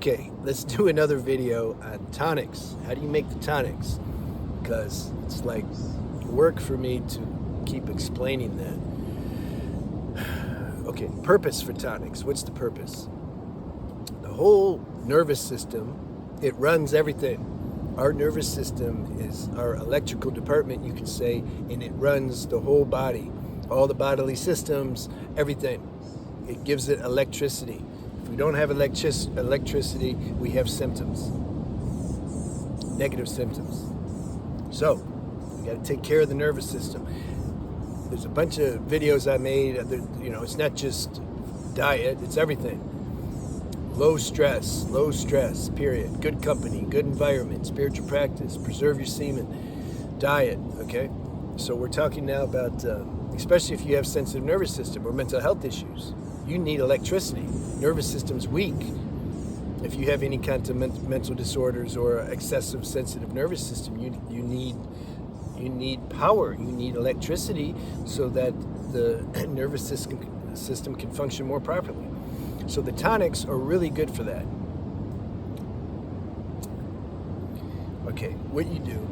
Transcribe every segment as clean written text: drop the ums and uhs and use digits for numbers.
Okay, let's do another video on tonics. How do you make the tonics? Because it's like work for me to keep explaining that. Okay, purpose for tonics. What's the purpose? The whole nervous system, it runs everything. Our nervous system is our electrical department, you could say, and it runs the whole body, all the bodily systems, everything. It gives it electricity. If we don't have electricity, we have symptoms, negative symptoms. So, we got to take care of the nervous system. There's a bunch of videos I made. It's not just diet, it's everything. Low stress, period. Good company, good environment, spiritual practice, preserve your semen, diet, okay? So we're talking now about, especially if you have sensitive nervous system or mental health issues, you need electricity. Nervous system's weak. If you have any kind of mental disorders or excessive sensitive nervous system, you need power. You need electricity so that the nervous system can function more properly. So the tonics are really good for that. Okay, what you do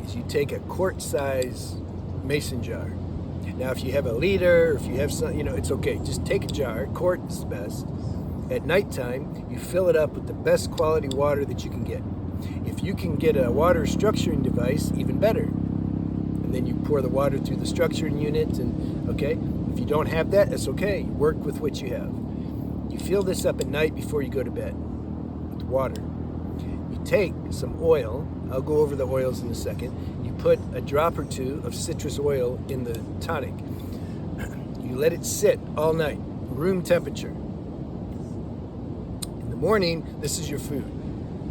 is you take a quart-size mason jar. Now, if you have a liter, if you have some, it's okay. Just take a jar. Quart is the best. At nighttime, you fill it up with the best quality water that you can get. If you can get a water structuring device, even better. And then you pour the water through the structuring unit, and okay. If you don't have that, it's okay. Work with what you have. You fill this up at night before you go to bed with water. You take some oil. I'll go over the oils in a second. You put a drop or two of citrus oil in the tonic. You let it sit all night, room temperature. In the morning, this is your food.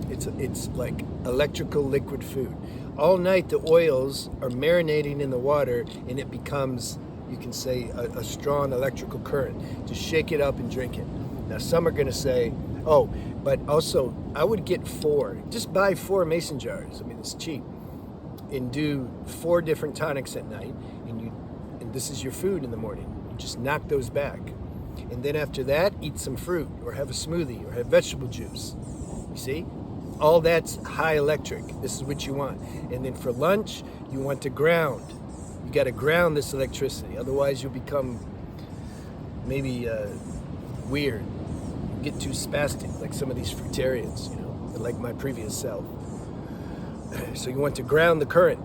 It's like electrical liquid food. All night, the oils are marinating in the water, and it becomes, you can say, a strong electrical current. Just shake it up and drink it. Now, some are going to say, oh, but also, I would get 4. Just buy 4 mason jars. I mean, it's cheap. And do 4 different tonics at night, and this is your food in the morning. You just knock those back. And then after that, eat some fruit, or have a smoothie, or have vegetable juice. You see? All that's high electric. This is what you want. And then for lunch, you want to ground. You got to ground this electricity. Otherwise, you'll become maybe weird. You get too spastic, like some of these fruitarians, like my previous self. So you want to ground the current.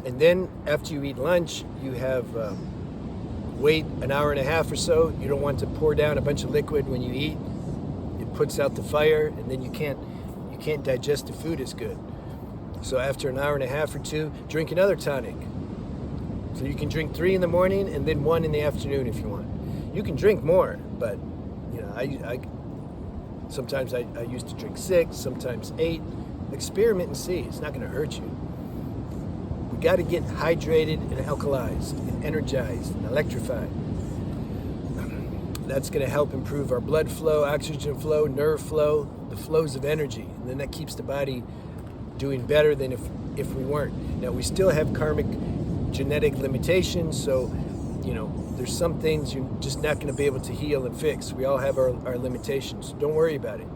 And then after you eat lunch, you have wait an hour and a half or so. You don't want to pour down a bunch of liquid when you eat. It puts out the fire, and then you can't digest the food as good. So after an hour and a half or 2, drink another tonic. So you can drink 3 in the morning and then 1 in the afternoon if you want. You can drink more, but I sometimes I used to drink 6, sometimes 8. Experiment and see. It's not going to hurt you. We got to get hydrated and alkalized and energized and electrified. That's going to help improve our blood flow, oxygen flow, nerve flow, the flows of energy. And then that keeps the body doing better than if we weren't. Now, we still have karmic genetic limitations, so, there's some things you're just not going to be able to heal and fix. We all have our limitations. Don't worry about it.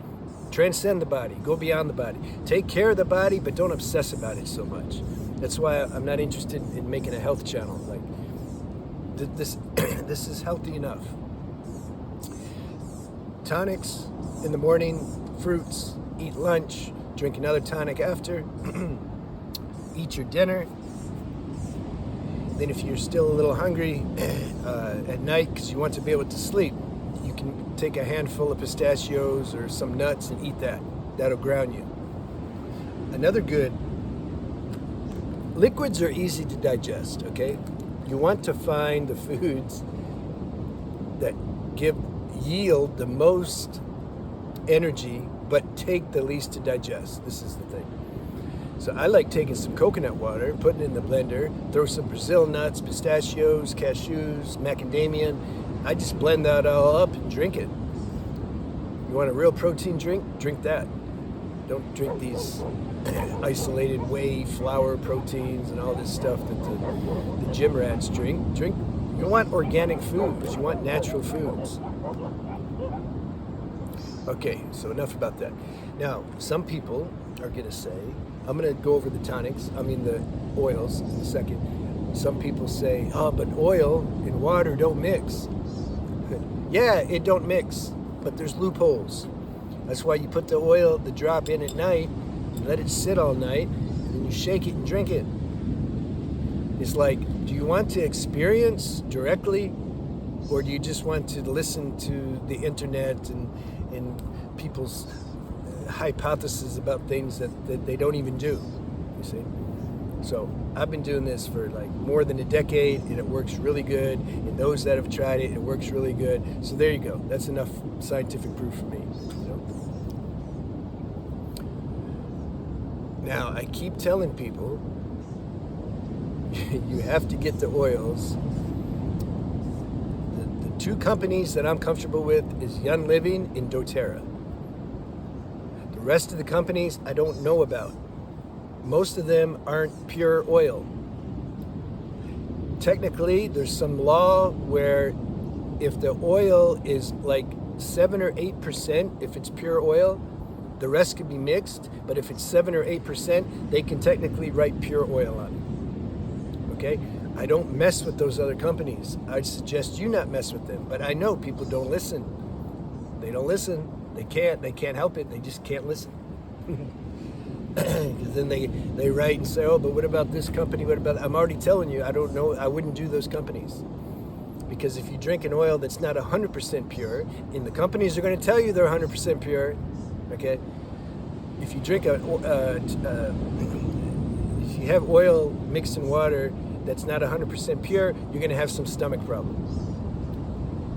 Transcend the body. Go beyond the body. Take care of the body, but don't obsess about it so much. That's why I'm not interested in making a health channel. Like, this is healthy enough. Tonics in the morning, fruits, eat lunch, drink another tonic after, eat your dinner. Then if you're still a little hungry at night because you want to be able to sleep, you can take a handful of pistachios or some nuts and eat that. That'll ground you. Another good, liquids are easy to digest, okay? You want to find the foods that yield the most energy but take the least to digest. This is the thing. So I like taking some coconut water, putting it in the blender, throw some Brazil nuts, pistachios, cashews, macadamia. I just blend that all up and drink it. You want a real protein drink? Drink that. Don't drink these isolated whey flour proteins and all this stuff that the gym rats drink. You want organic foods. You want natural foods. Okay, so enough about that. Now, some people are going to say, I'm going to go over the the oils in a second. Some people say, oh, but oil and water don't mix. Yeah, it don't mix, but there's loopholes. That's why you put the drop in at night, and let it sit all night, and then you shake it and drink it. It's like, do you want to experience directly, or do you just want to listen to the internet and people's hypotheses about things that they don't even do, you see? So I've been doing this for like more than a decade, and it works really good. And those that have tried it, it works really good. So there you go. That's enough scientific proof for me. You know? Now, I keep telling people, you have to get the oils. The two companies that I'm comfortable with is Young Living and doTERRA. The rest of the companies I don't know about. Most of them aren't pure oil. Technically, there's some law where if the oil is like 7 or 8%, if it's pure oil, the rest can be mixed. But if it's 7 or 8%, they can technically write pure oil on it. Okay? I don't mess with those other companies. I'd suggest you not mess with them. But I know people don't listen. They don't listen. They can't help it. They just can't listen. Because then they write and say, oh, but what about this company? What about, I'm already telling you, I don't know, I wouldn't do those companies. Because if you drink an oil that's not 100% pure, and the companies are going to tell you they're 100% pure, okay? If you drink if you have oil mixed in water that's not 100% pure, you're going to have some stomach problems.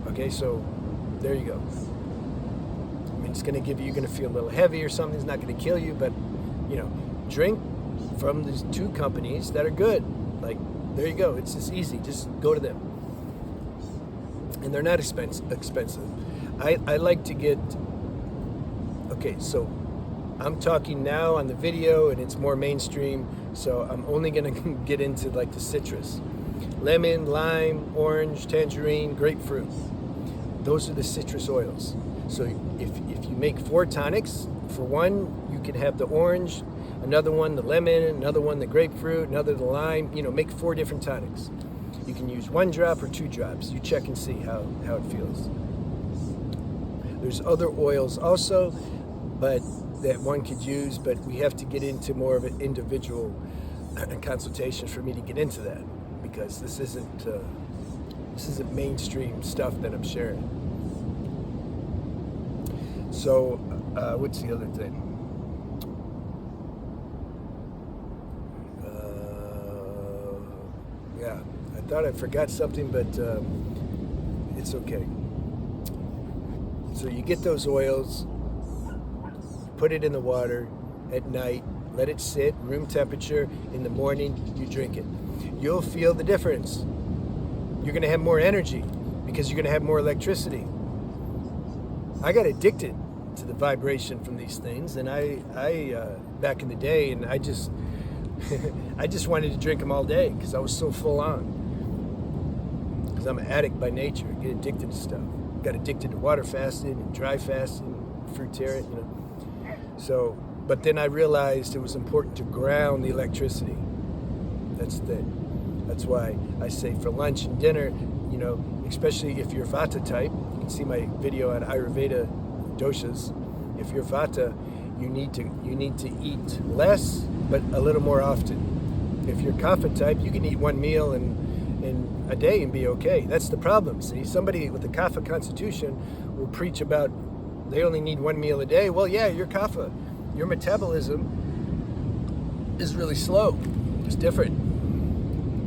Okay, so there you go. I mean, it's going to give you, you're going to feel a little heavy or something. It's not going to kill you, but you know, drink from these two companies that are good. Like, there you go. It's just easy. Just go to them. And they're not expensive. I like to get, okay, so I'm talking now on the video and it's more mainstream, so I'm only going to get into like the citrus. Lemon, lime, orange, tangerine, grapefruit. Those are the citrus oils. So if you make 4 tonics, for one, you can have the orange, another one the lemon, another one the grapefruit, another the lime. You know, make 4 different tonics. You can use 1 drop or 2 drops. You check and see how it feels. There's other oils also, but that one could use, but we have to get into more of an individual consultation for me to get into that, because this isn't mainstream stuff that I'm sharing. So, what's the other thing? Yeah, I thought I forgot something, but it's okay. So you get those oils, put it in the water at night, let it sit, room temperature. In the morning, you drink it. You'll feel the difference. You're going to have more energy because you're going to have more electricity. I got addicted to the vibration from these things, and I back in the day, and I just I just wanted to drink them all day because I was so full on. Because I'm an addict by nature. I get addicted to stuff. Got addicted to water fasting and dry fasting, fruitarian, you know. So, but then I realized it was important to ground the electricity. That's the thing. That's why I say for lunch and dinner, you know, especially if you're Vata type, you can see my video on Ayurveda doshas. If you're Vata, you need to eat less, but a little more often. If you're Kapha type, you can eat 1 meal in a day and be okay. That's the problem. See, somebody with a Kapha constitution will preach about they only need 1 meal a day. Well, yeah, you're Kapha. Your metabolism is really slow. It's different.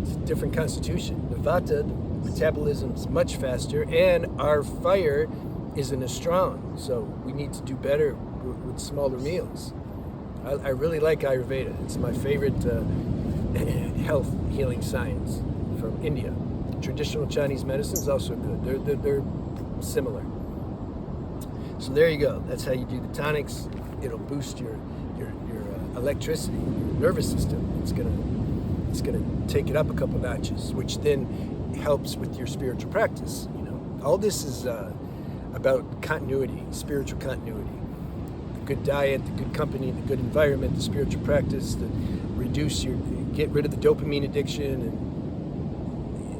It's a different constitution. The Vata metabolism is much faster, and our fire isn't as strong. So we need to do better with smaller meals. I really like Ayurveda. It's my favorite health healing science from India. Traditional Chinese medicine is also good. They're similar. So there you go. That's how you do the tonics. It'll boost your electricity, your nervous system. It's gonna take it up a couple notches, which then helps with your spiritual practice. You know, all this is about continuity, spiritual continuity. The good diet, the good company, the good environment, the spiritual practice, get rid of the dopamine addiction,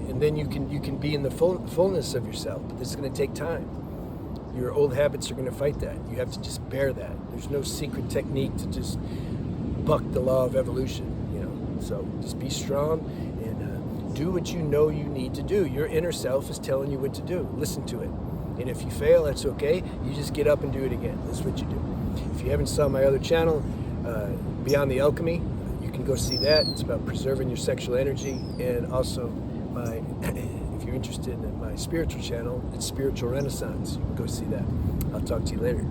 and then you can be in the fullness of yourself. But this is going to take time. Your old habits are going to fight that. You have to just bear that. There's no secret technique to just buck the law of evolution, So just be strong and do what you know you need to do. Your inner self is telling you what to do. Listen to it. And if you fail, that's okay. You just get up and do it again. That's what you do. If you haven't saw my other channel, Beyond the Alchemy, you can go see that. It's about preserving your sexual energy. And also if you're interested in my spiritual channel, it's Spiritual Renaissance. You can go see that. I'll talk to you later.